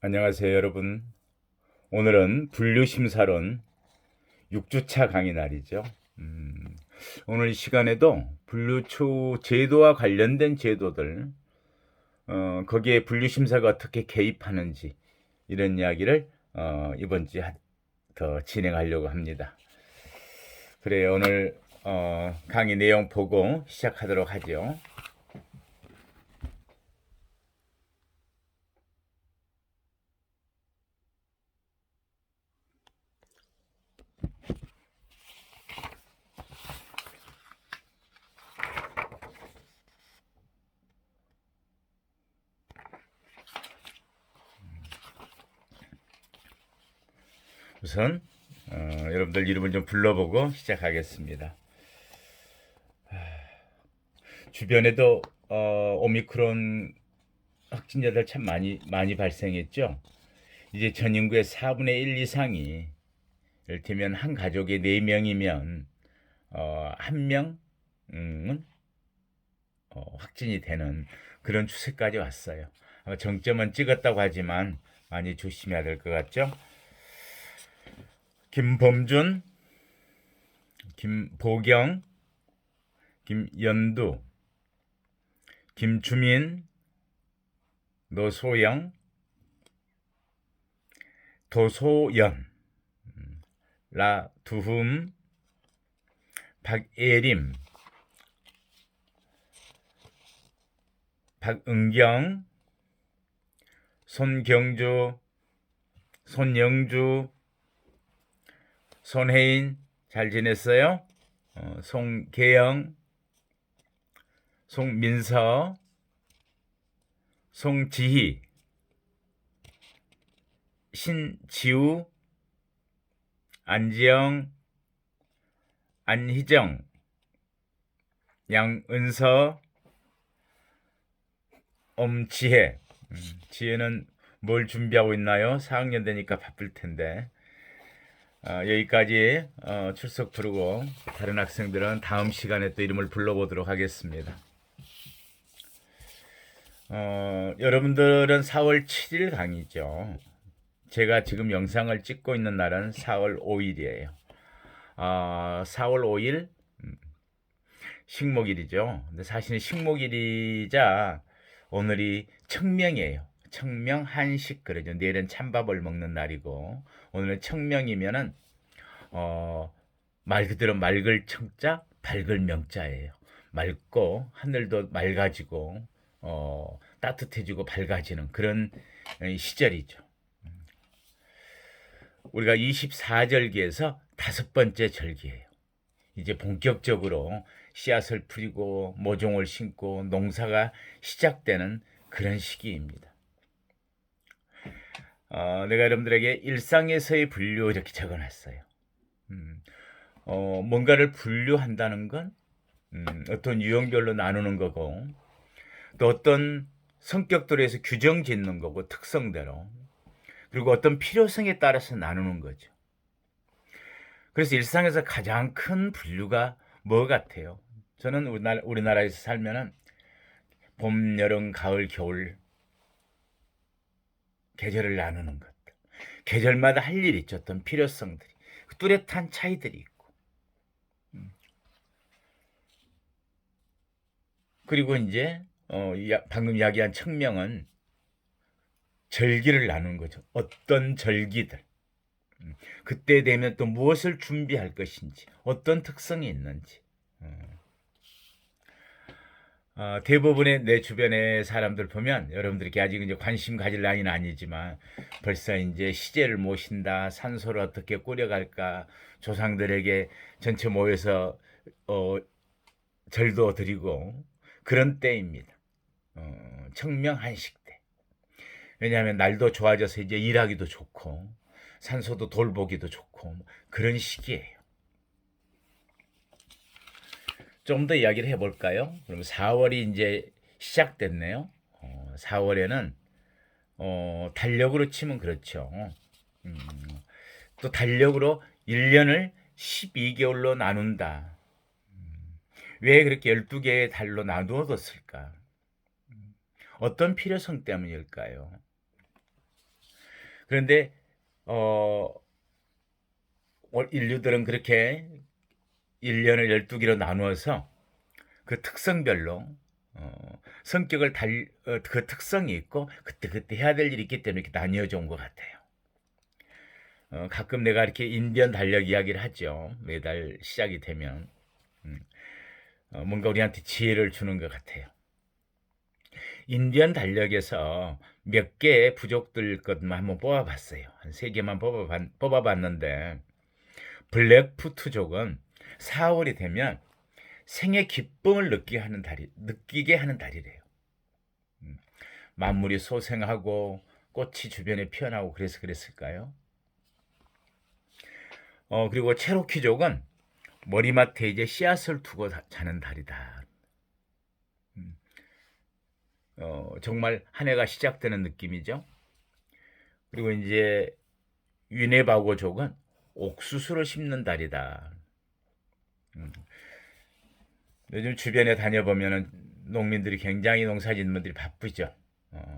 안녕하세요, 여러분. 오늘은 분류심사론 6주차 강의 날이죠. 오늘 이 시간에도 분류초 제도와 관련된 제도들, 거기에 분류심사가 어떻게 개입하는지 이런 이야기를 이번 주에 더 진행하려고 합니다. 그래요, 오늘 강의 내용 보고 시작하도록 하죠. 우선 여러분들 이름을 좀 불러보고 시작하겠습니다. 주변에도 오미크론 확진자들 참 많이 발생했죠. 이제 전 인구의 4분의 1 이상이, 이를테면 한 가족에 4명이면 1명은 확진이 되는 그런 추세까지 왔어요. 정점은 찍었다고 하지만 많이 조심해야 될 것 같죠. 김범준, 김보경, 김연두, 김주민, 노소영, 도소연, 라두흠, 박예림, 박은경, 손경주, 손영주, 손혜인, 잘 지냈어요? 송계영, 송민서, 송지희, 신지우, 안지영, 안희정, 양은서, 엄지혜. 지혜는 뭘 준비하고 있나요? 4학년 되니까 바쁠 텐데. 여기까지 출석 부르고 다른 학생들은 다음 시간에 또 이름을 불러보도록 하겠습니다. 여러분들은 4월 7일 강의죠. 제가 지금 영상을 찍고 있는 날은 4월 5일이에요. 4월 5일 식목일이죠. 근데 사실은 식목일이자 오늘이 청명이에요. 청명 한식 그러죠. 내일은 찬밥을 먹는 날이고 오늘은 청명이면은 말 그대로 맑을 청자, 밝을 명자예요. 맑고 하늘도 맑아지고 따뜻해지고 밝아지는 그런 시절이죠. 우리가 24절기에서 다섯 번째 절기예요. 이제 본격적으로 씨앗을 뿌리고 모종을 심고 농사가 시작되는 그런 시기입니다. 내가 여러분들에게 일상에서의 분류 이렇게 적어놨어요. 뭔가를 분류한다는 건 어떤 유형별로 나누는 거고 또 어떤 성격들에 서 규정 짓는 거고 특성대로 그리고 어떤 필요성에 따라서 나누는 거죠. 그래서 일상에서 가장 큰 분류가 뭐 같아요? 저는 우리나라에서 살면은 봄, 여름, 가을, 겨울 계절을 나누는 것. 계절마다 할 일이 있죠. 어떤 필요성들이. 뚜렷한 차이들이 있고. 그리고 이제 방금 이야기한 청명은 절기를 나누는 거죠. 어떤 절기들. 그때 되면 또 무엇을 준비할 것인지, 어떤 특성이 있는지. 대부분의 내 주변의 사람들 보면 여러분들께 아직 이제 관심 가질 나이는 아니지만 벌써 이제 시제를 모신다, 산소를 어떻게 꾸려갈까, 조상들에게 전체 모여서 절도 드리고 그런 때입니다. 청명한식 때. 왜냐하면 날도 좋아져서 이제 일하기도 좋고 산소도 돌보기도 좋고 그런 시기예요. 좀 더 이야기를 해볼까요? 그럼 4월이 이제 시작됐네요. 4월에는 달력으로 치면 그렇죠. 음, 또 달력으로 1년을 12개월로 나눈다. 왜 그렇게 12개의 달로 나누어뒀을까? 어떤 필요성 때문일까요? 그런데 어, 인류들은 그렇게 1년을 12개로 나누어서 그 특성별로 성격을 그 특성이 있고 그때 해야 될 일이 있기 때문에 이렇게 나뉘어져 온 것 같아요. 가끔 내가 이렇게 인디언 달력 이야기를 하죠. 매달 시작이 되면 뭔가 우리한테 지혜를 주는 것 같아요. 인디언 달력에서 몇 개의 부족들 것만 한번 뽑아봤어요. 한 3개만 뽑아봤는데 블랙푸트족은 4월이 되면 생의 기쁨을 느끼게 하는 달이래요. 만물이 소생하고 꽃이 주변에 피어나고 그래서 그랬을까요? 그리고 체로키족은 머리맡에 이제 씨앗을 두고 자는 달이다. 정말 한 해가 시작되는 느낌이죠. 그리고 이제 위네바고족은 옥수수를 심는 달이다. 요즘 주변에 다녀보면은 농민들이 굉장히 농사짓는 분들이 바쁘죠.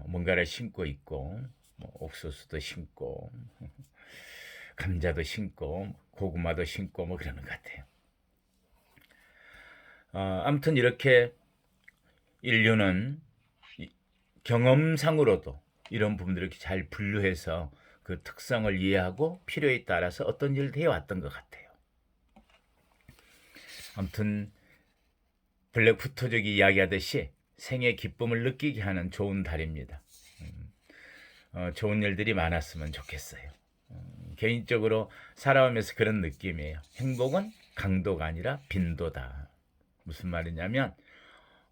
뭔가를 심고 있고, 뭐 옥수수도 심고, 감자도 심고, 고구마도 심고, 뭐 그러는 것 같아요. 아무튼 이렇게 인류는 경험상으로도 이런 부분들을 이렇게 잘 분류해서 그 특성을 이해하고 필요에 따라서 어떤 일을 해왔던 것 같아요. 아무튼 블랙푸터족이 이야기하듯이 생의 기쁨을 느끼게 하는 좋은 달입니다. 좋은 일들이 많았으면 좋겠어요. 개인적으로 살아오면서 그런 느낌이에요. 행복은 강도가 아니라 빈도다. 무슨 말이냐면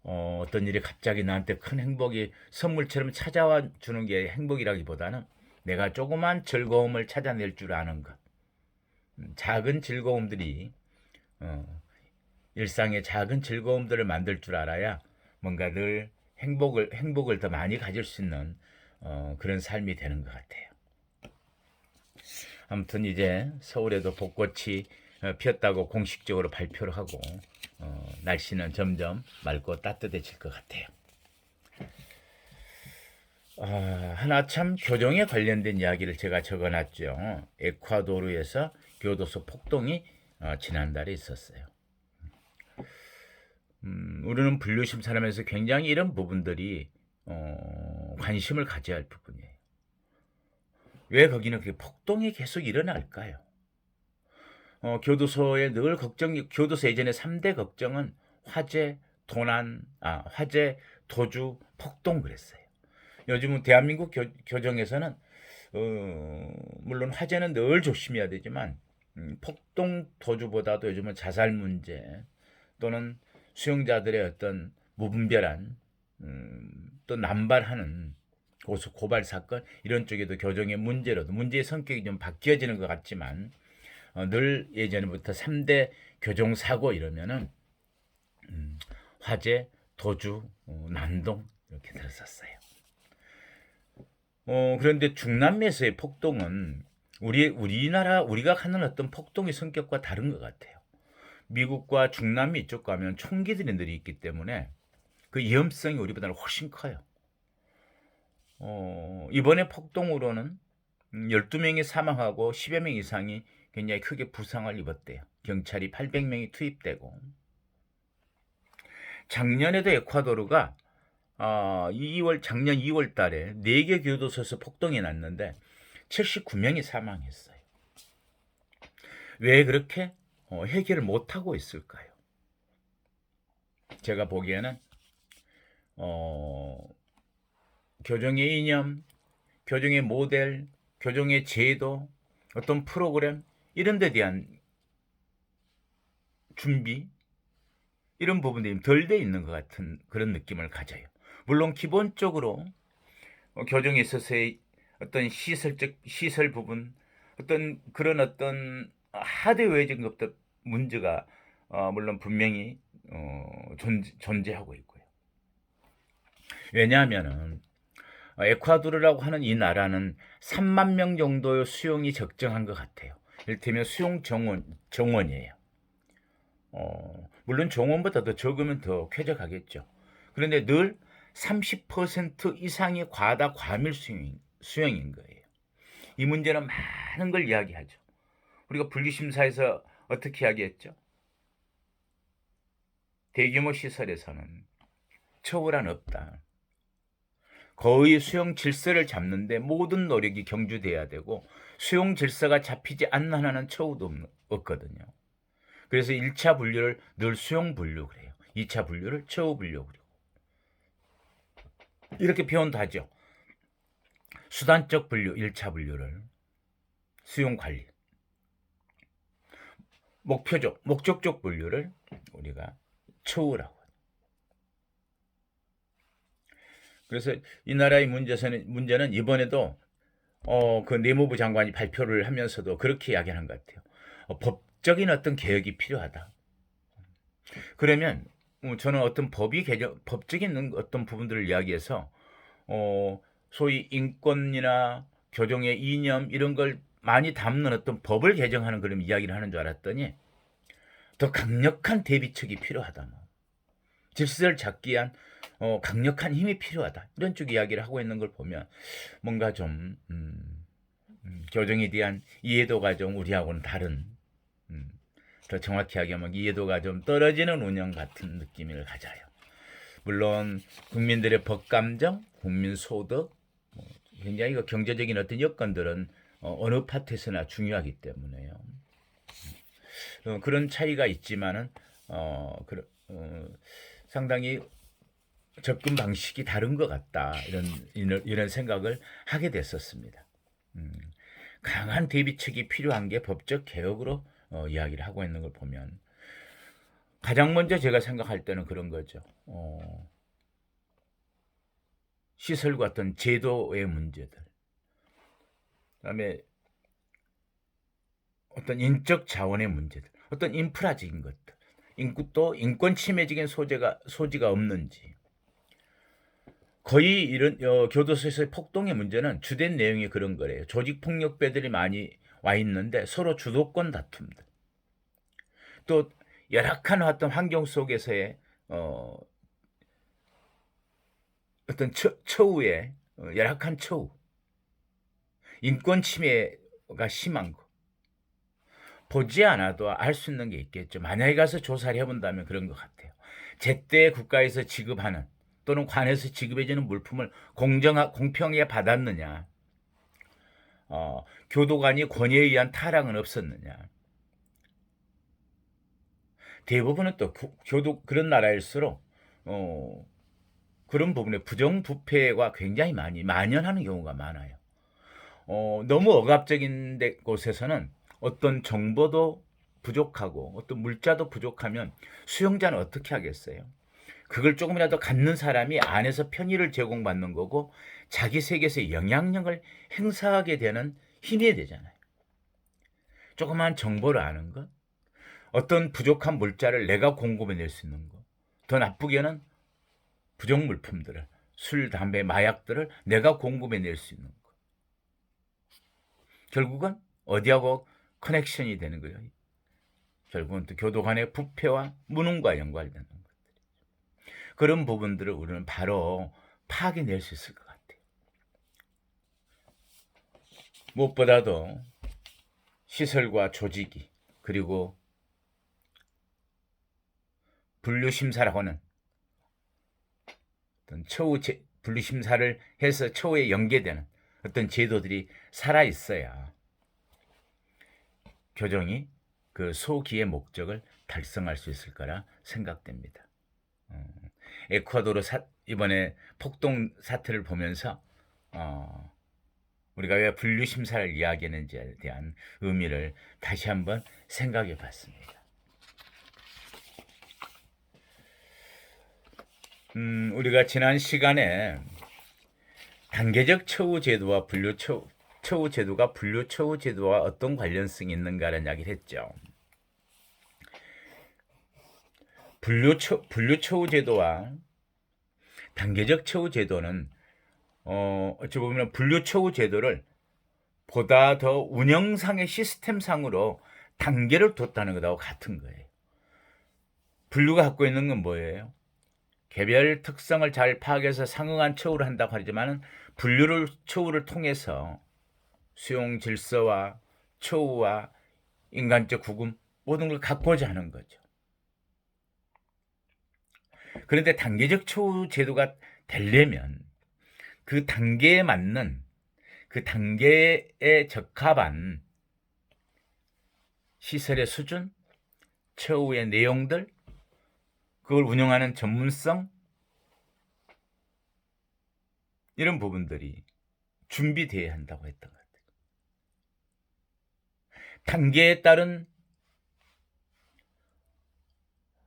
어떤 일이 갑자기 나한테 큰 행복이 선물처럼 찾아와 주는 게 행복이라기보다는 내가 조그만 즐거움을 찾아낼 줄 아는 것. 작은 즐거움들이 일상의 작은 즐거움들을 만들 줄 알아야 뭔가 늘 행복을 더 많이 가질 수 있는 그런 삶이 되는 것 같아요. 아무튼 이제 서울에도 벚꽃이 피었다고 공식적으로 발표를 하고 날씨는 점점 맑고 따뜻해질 것 같아요. 하나 참 교정에 관련된 이야기를 제가 적어놨죠. 에콰도르에서 교도소 폭동이 지난달에 있었어요. 우리는 분류심 사람에서 굉장히 이런 부분들이 관심을 가져야 할 부분이에요. 왜 거기는 그 폭동이 계속 일어날까요? 교도소에 늘 교도소 예전에 3대 걱정은 화재, 화재, 도주, 폭동 그랬어요. 요즘은 대한민국 교정에서는 물론 화재는 늘 조심해야 되지만 폭동, 도주보다도 요즘은 자살 문제 또는 수용자들의 어떤 무분별한 또 남발하는 고발 사건 이런 쪽에도 교정의 문제의 성격이 좀 바뀌어지는 것 같지만 늘 예전부터 3대 교정사고 이러면은 화재, 도주, 난동 이렇게 들었었어요. 그런데 중남미에서의 폭동은 우리가 하는 어떤 폭동의 성격과 다른 것 같아요. 미국과 중남미 이쪽 가면 총기들이 늘 있기 때문에 그 위험성이 우리보다는 훨씬 커요. 이번에 폭동으로는 12명이 사망하고 10여 명 이상이 굉장히 크게 부상을 입었대요. 경찰이 800명이 투입되고 작년에도 에콰도르가 작년 2월 달에 4개 교도소에서 폭동이 났는데 79명이 사망했어요. 왜 그렇게 해결을 못하고 있을까요? 제가 보기에는 교정의 이념, 교정의 모델, 교정의 제도, 어떤 프로그램 이런 데 대한 준비 이런 부분들이 덜 돼 있는 것 같은 그런 느낌을 가져요. 물론 기본적으로 교정에 있어서의 어떤 시설 부분 어떤 하드웨어적인 것도 문제가 물론 분명히 존재하고 있고요. 왜냐하면은 에콰도르라고 하는 이 나라는 3만 명 정도의 수용이 적정한 것 같아요. 이를테면 수용 정원이에요. 물론 정원보다 더 적으면 더 쾌적하겠죠. 그런데 늘 30% 이상이 과밀 수용인 거예요. 이 문제는 많은 걸 이야기하죠. 우리가 분리심사에서 어떻게 이야기했죠? 대규모 시설에서는 처우란 없다. 거의 수용 질서를 잡는데 모든 노력이 경주돼야 되고 수용 질서가 잡히지 않는 하나는 처우도 없거든요. 그래서 1차 분류를 늘 수용 분류 그래요. 2차 분류를 처우 분류 그리고 이렇게 표현도 하죠. 수단적 분류 1차 분류를 수용 관리, 목적적 분류를 우리가 처우라고. 그래서 이 나라의 문제는 이번에도 그 내무부 장관이 발표를 하면서도 그렇게 이야기하는 것 같아요. 법적인 어떤 개혁이 필요하다. 그러면 저는 어떤 법적인 어떤 부분들을 이야기해서 소위 인권이나 교정의 이념 이런 걸 많이 담는 어떤 법을 개정하는 그런 이야기를 하는 줄 알았더니 더 강력한 대비책이 필요하다. 질서를 잡기 위한 강력한 힘이 필요하다. 이런 쪽 이야기를 하고 있는 걸 보면 뭔가 좀 교정에 대한 이해도가 좀 우리하고는 다른 더 정확히 하면 이해도가 좀 떨어지는 운영 같은 느낌을 가져요. 물론 국민들의 법감정, 국민소득, 굉장히 경제적인 어떤 여건들은 어느 파트에서나 중요하기 때문에요. 그런 차이가 있지만은 상당히 접근 방식이 다른 것 같다 이런 생각을 하게 됐었습니다. 강한 대비책이 필요한 게 법적 개혁으로 이야기를 하고 있는 걸 보면 가장 먼저 제가 생각할 때는 그런 거죠. 시설과 어떤 제도의 문제들, 그다음에 어떤 인적 자원의 문제들, 어떤 인프라적인 것들, 또 인권 침해적인 소지가 없는지. 거의 이런 교도소에서의 폭동의 문제는 주된 내용이 그런 거래요. 조직 폭력배들이 많이 와 있는데 서로 주도권 다툼들. 또 열악한 어떤 환경 속에서의 어떤 처우의 열악한 처우, 인권 침해가 심한 거. 보지 않아도 알 수 있는 게 있겠죠. 만약에 가서 조사를 해본다면 그런 것 같아요. 제때 국가에서 지급하는 또는 관에서 지급해주는 물품을 공평하게 받았느냐, 교도관이 권위에 의한 타락은 없었느냐. 대부분은 또 그런 나라일수록 그런 부분에 부정부패가 굉장히 많이 만연하는 경우가 많아요. 너무 억압적인 곳에서는 어떤 정보도 부족하고 어떤 물자도 부족하면 수용자는 어떻게 하겠어요? 그걸 조금이라도 갖는 사람이 안에서 편의를 제공받는 거고 자기 세계에서 영향력을 행사하게 되는 힘이 되잖아요. 조그만 정보를 아는 것, 어떤 부족한 물자를 내가 공급해낼 수 있는 것, 더 나쁘게는 부정 물품들을 술, 담배, 마약들을 내가 공급해낼 수 있는 것. 결국은 어디하고 커넥션이 되는 거예요. 결국은 또 교도 간의 부패와 무능과 연관되는 것들. 그런 부분들을 우리는 바로 파악해낼 수 있을 것 같아요. 무엇보다도 시설과 조직이 그리고 분류심사라고 하는 어떤 분류심사를 해서 처우에 연계되는 어떤 제도들이 살아있어야 교정이 그 소기의 목적을 달성할 수 있을 거라 생각됩니다. 에콰도르 이번에 폭동 사태를 보면서 우리가 왜 분류심사를 이야기하는지에 대한 의미를 다시 한번 생각해 봤습니다. 우리가 지난 시간에 단계적 처우 제도와 처우 제도가 분류 처우 제도와 어떤 관련성이 있는가라는 이야기를 했죠. 분류 처우 제도와 단계적 처우 제도는 어찌 보면 분류 처우 제도를 보다 더 운영상의 시스템상으로 단계를 뒀다는 것하고 같은 거예요. 분류가 갖고 있는 건 뭐예요? 개별 특성을 잘 파악해서 상응한 처우를 한다고 하지만 처우를 통해서 수용 질서와 처우와 인간적 구금 모든 걸 갖고자 하는 거죠. 그런데 단계적 처우 제도가 되려면 그 단계에 맞는 그 단계에 적합한 시설의 수준, 처우의 내용들, 그걸 운영하는 전문성, 이런 부분들이 준비되어야 한다고 했던 것 같아요. 단계에 따른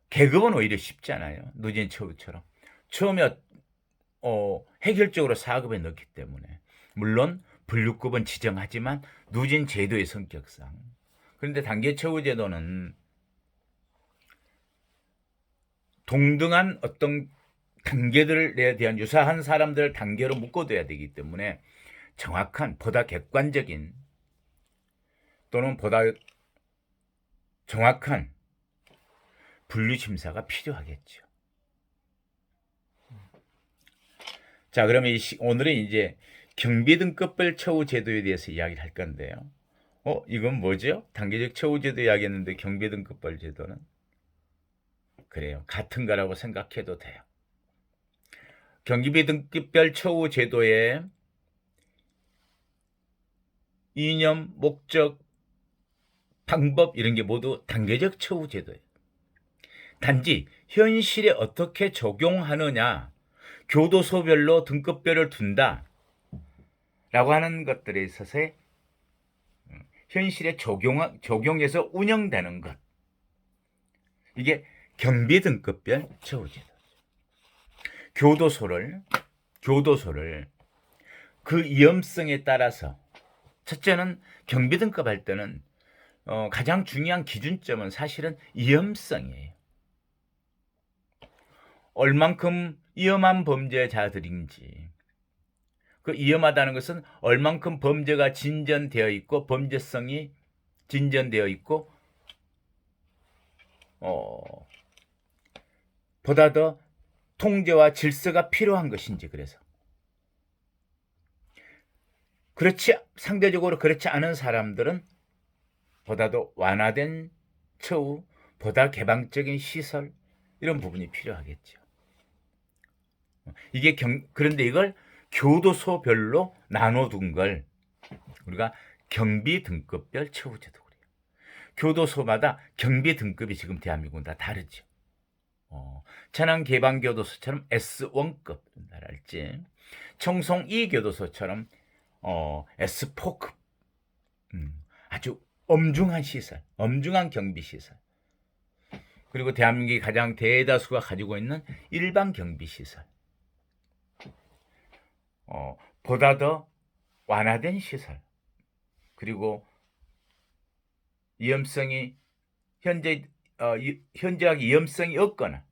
계급은 오히려 쉽잖아요. 누진 처우처럼. 처음에 해결적으로 4급에 넣기 때문에. 물론 분류급은 지정하지만 누진 제도의 성격상. 그런데 단계 처우 제도는 동등한 어떤 단계들에 대한 유사한 사람들을 단계로 묶어둬야 되기 때문에 정확한, 보다 객관적인 또는 보다 정확한 분류 심사가 필요하겠죠. 자, 그러면 오늘은 이제 경비 등급별 처우 제도에 대해서 이야기를 할 건데요. 이건 뭐죠? 단계적 처우 제도 이야기했는데 경비 등급별 제도는 그래요. 같은 거라고 생각해도 돼요. 경비 등급별 처우 제도의 이념, 목적, 방법 이런 게 모두 단계적 처우 제도예요. 단지 현실에 어떻게 적용하느냐, 교도소별로 등급별을 둔다 라고 하는 것들에 있어서의 현실에 적용해서 운영되는 것, 이게 경비 등급별 처우 제도. 교도소를 그 위험성에 따라서, 첫째는 경비 등급 할 때는 가장 중요한 기준점은 사실은 위험성이에요. 얼만큼 위험한 범죄자들인지, 그 위험하다는 것은 얼만큼 범죄가 진전되어 있고 범죄성이 진전되어 있고 보다 더 통제와 질서가 필요한 것인지. 그래서 상대적으로 그렇지 않은 사람들은 보다 더 완화된 처우, 보다 개방적인 시설, 이런 부분이 필요하겠죠. 그런데 이걸 교도소별로 나눠둔 걸 우리가 경비 등급별 처우 제도고 그래요. 교도소마다 경비 등급이 지금 대한민국은 다 다르죠. 천안개방교도소처럼 S1급 할지, 청송 2교도소처럼 S4급, 아주 엄중한 시설, 엄중한 경비 시설, 그리고 대한민국이 가장 대다수가 가지고 있는 일반 경비 시설, 보다 더 완화된 시설, 그리고 위험성이 현재와 위험성이 없거나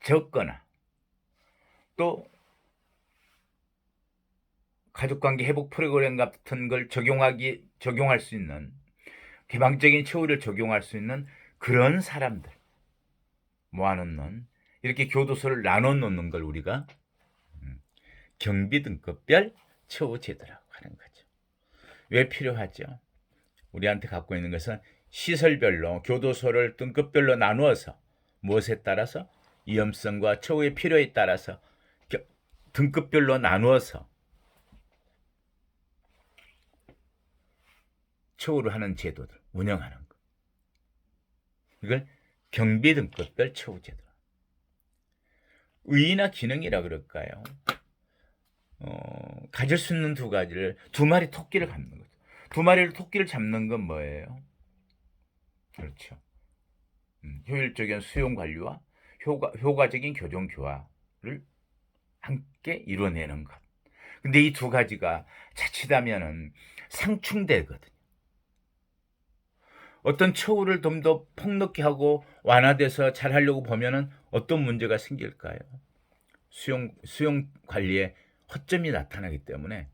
적거나, 또 가족관계 회복 프로그램 같은 걸 적용할 수 있는, 개방적인 처우를 적용할 수 있는 그런 사람들 모아놓는, 이렇게 교도소를 나눠 놓는 걸 우리가 경비 등급별 처우 제도라고 하는 거죠. 왜 필요하죠? 우리한테 갖고 있는 것은 시설별로 교도소를 등급별로 나누어서 무엇에 따라서 위험성과 처우의 필요에 따라서 등급별로 나누어서 처우를 하는 제도들, 운영하는 것. 이걸 경비 등급별 처우 제도. 의의나 기능이라 그럴까요? 가질 수 있는 두 마리 토끼를 잡는 거죠. 두 마리를 토끼를 잡는 건 뭐예요? 그렇죠. 효율적인 수용 관리와 효과적인 교정 교화를 함께 이뤄내는 것. 근데 이 두 가지가 자칫하면은 상충되거든요. 어떤 처우를 좀 더 폭넓게 하고 완화돼서 잘 하려고 보면은 어떤 문제가 생길까요? 수용 관리에 허점이 나타나기 때문에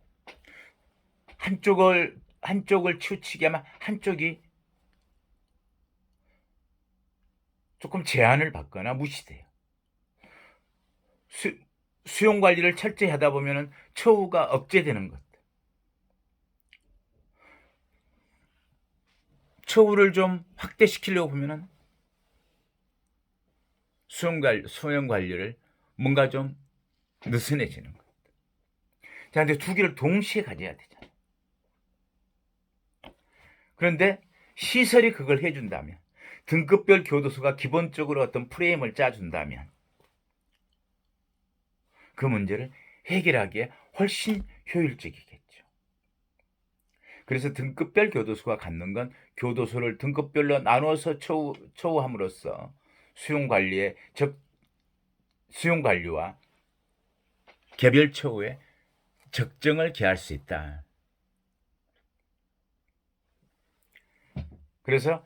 한쪽을 치우치게 하면 한쪽이 조금 제한을 받거나 무시돼요. 수용 관리를 철저히 하다 보면은 처우가 억제되는 것. 처우를 좀 확대시키려고 보면은 수용 관리를 뭔가 좀 느슨해지는 거예요. 자, 근데 두 개를 동시에 가져야 되잖아요. 그런데 시설이 그걸 해준다면, 등급별 교도소가 기본적으로 어떤 프레임을 짜준다면 그 문제를 해결하기에 훨씬 효율적이겠죠. 그래서 등급별 교도소가 갖는 건 교도소를 등급별로 나눠서 처우함으로써 수용 관리와 개별 처우에 적정을 기할 수 있다. 그래서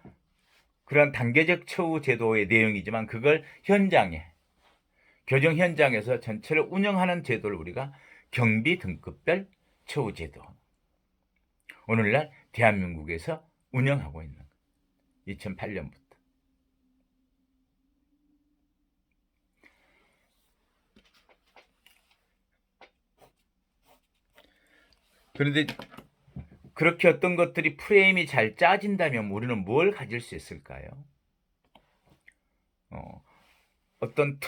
그런 단계적 처우 제도의 내용이지만 그걸 교정 현장에서 전체를 운영하는 제도를 우리가 경비 등급별 처우 제도, 오늘날 대한민국에서 운영하고 있는 2008년부터. 그런데 그렇게 어떤 것들이 프레임이 잘 짜진다면 우리는 뭘 가질 수 있을까요? 어떤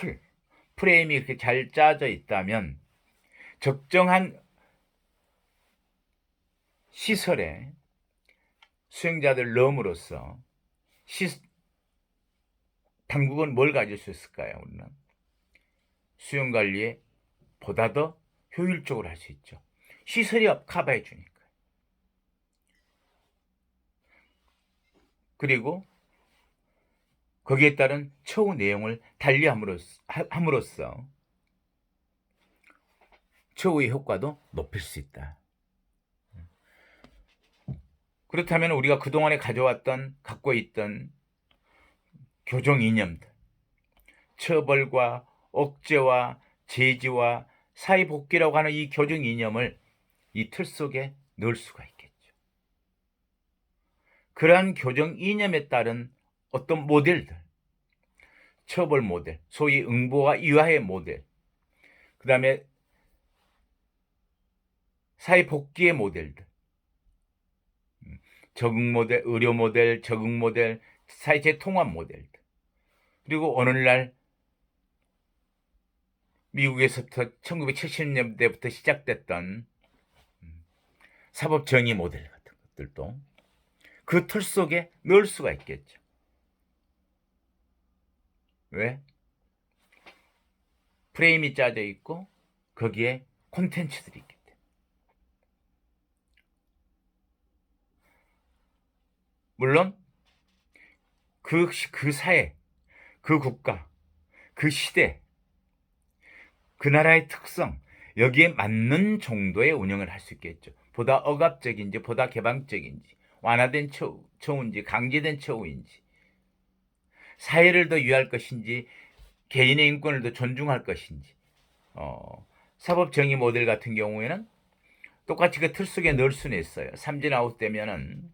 프레임이 이렇게 잘 짜져 있다면 적정한 시설에 수용자들 넣음으로써 당국은 뭘 가질 수 있을까요? 우리는 수용관리에 보다 더 효율적으로 할 수 있죠. 시설이 커버해 주니까. 그리고 거기에 따른 처우 내용을 달리함으로써 처우의 효과도 높일 수 있다. 그렇다면 우리가 그동안에 갖고 있던 교정 이념들, 처벌과 억제와 제지와 사회복귀라고 하는 이 교정 이념을 이 틀 속에 넣을 수가 있겠죠. 그러한 교정 이념에 따른 어떤 모델들, 처벌 모델, 소위 응보와 이화의 모델, 그 다음에 사회복귀의 모델들, 적응 모델, 의료 모델, 적응 모델, 사회체 통합 모델들, 그리고 오늘날 미국에서부터 1970년대부터 시작됐던 사법정의 모델 같은 것들도 그 틀 속에 넣을 수가 있겠죠. 왜? 프레임이 짜져 있고 거기에 콘텐츠들이 있기 때문에. 물론 그 사회, 그 국가, 그 시대, 그 나라의 특성, 여기에 맞는 정도의 운영을 할 수 있겠죠. 보다 억압적인지 보다 개방적인지, 완화된 처우인지 강제된 처우인지, 사회를 더 위할 것인지 개인의 인권을 더 존중할 것인지, 사법정의 모델 같은 경우에는 똑같이 그 틀 속에 넣을 수는 있어요. 삼진 아웃 되면은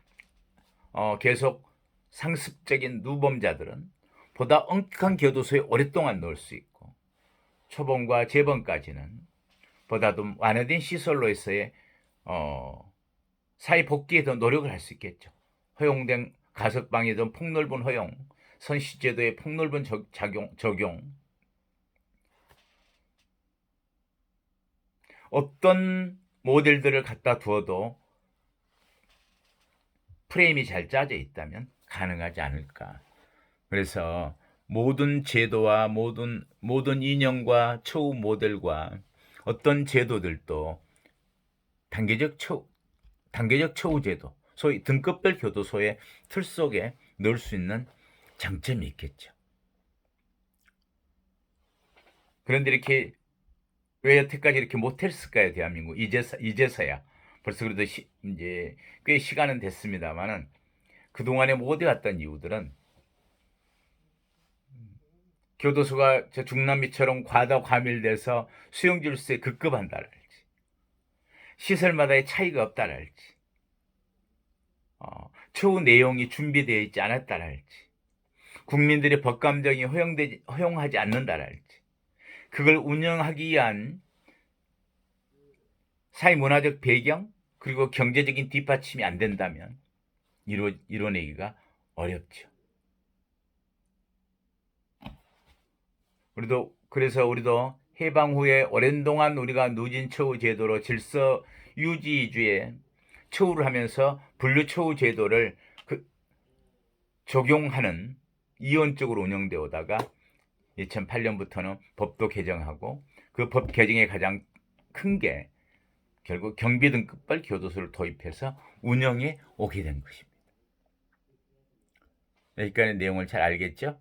계속 상습적인 누범자들은 보다 엄격한 교도소에 오랫동안 넣을 수 있고, 초범과 재범까지는 보다 더 완화된 시설로서의 사회 복귀에 더 노력을 할 수 있겠죠. 허용된 가석방이든 폭넓은 허용, 선시제도의 폭넓은 적용, 어떤 모델들을 갖다 두어도 프레임이 잘 짜져 있다면 가능하지 않을까. 그래서 모든 제도와 모든 인형과 처우 모델과 어떤 제도들도 단계적 처우 제도, 소위 등급별 교도소의 틀 속에 넣을 수 있는 장점이 있겠죠. 그런데 이렇게 왜 여태까지 이렇게 못했을까요, 대한민국? 이제서야. 벌써 그래도 이제 꽤 시간은 됐습니다만은 그동안에 못 해왔던 이유들은 교도소가 저 중남미처럼 과밀돼서 수용 질서에 급급한다랄지, 시설마다의 차이가 없다랄지, 처우 내용이 준비되어 있지 않았다랄지, 국민들의 법 감정이 허용하지 않는다랄지, 그걸 운영하기 위한 사회 문화적 배경 그리고 경제적인 뒷받침이 안 된다면 이뤄내기가 어렵죠. 그래서 우리도 해방 후에 오랜 동안 우리가 누진 처우 제도로 질서 유지 위주의 처우를 하면서 분류 처우 제도를 적용하는 이원적으로 운영되어 오다가 2008년부터는 법도 개정하고 그 법 개정의 가장 큰 게 결국 경비등급별 교도소를 도입해서 운영해 오게 된 것입니다. 여기까지 내용을 잘 알겠죠?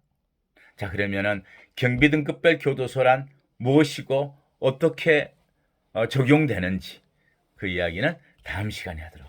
자, 그러면은 경비등급별 교도소란 무엇이고 어떻게 적용되는지 그 이야기는 다음 시간에 하도록